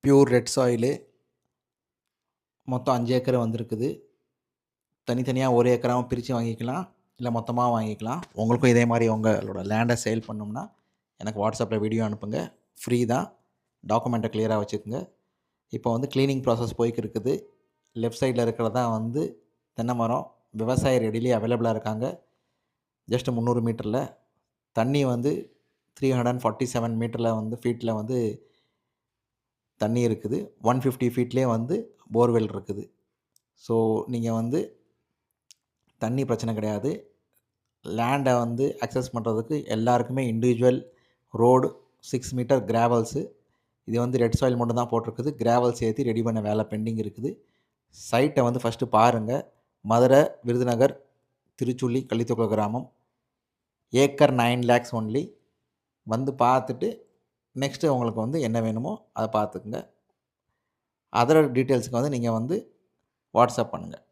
Pure red soil மொத்தம் 5 acre வந்திருக்குது. தனித்தனியாக ஒரு ஏக்கராவும் பிரித்து வாங்கிக்கலாம், இல்லை மொத்தமாக வாங்கிக்கலாம். உங்களுக்கும் இதே மாதிரி உங்களோட லேண்டை சேல் பண்ணணும்னா எனக்கு வாட்ஸ்அப்பில் வீடியோ அனுப்புங்க. ஃப்ரீ தான். டாக்குமெண்ட்டை கிளியராக வச்சுக்கோங்க. இப்போ வந்து க்ளீனிங் ப்ராசஸ் போய்க்கு இருக்குது. லெஃப்ட் சைடில் இருக்கிறது தான் வந்து தென்னை மரம். விவசாயி ரெடிலி அவைலபிளாக இருக்காங்க. ஜஸ்ட் 300 மீட்டரில். தண்ணி வந்து 347 மீட்டரில் வந்து ஃபீட்டில் வந்து தண்ணி இருக்குது. 150 ஃபீட்லேயே வந்து போர்வெல் இருக்குது. ஸோ நீங்கள் வந்து தண்ணி பிரச்சனை கிடையாது. லேண்டை வந்து அக்சஸ் பண்ணுறதுக்கு எல்லாருக்குமே இண்டிவிஜுவல் ரோடு 6 மீட்டர் கிராவல்ஸு. இது வந்து ரெட் சாயில் மட்டும் தான் போட்டிருக்குது. கிராவல்ஸ் ஏற்றி ரெடி பண்ண வேலை பெண்டிங் இருக்குது. சைட்டை வந்து ஃபஸ்ட்டு பாருங்கள். மதுரை, விருதுநகர், திருச்சுள்ளி, கள்ளித்தொக்குள கிராமம். Acre 9 lakhs only. வந்து பார்த்துட்டு நெக்ஸ்ட்டு உங்களுக்கு வந்து என்ன வேணுமோ அதை பார்த்துக்குங்க. அதர் டீட்டெயில்ஸுக்கு வந்து நீங்கள் வந்து வாட்ஸ்அப் பண்ணுங்கள்.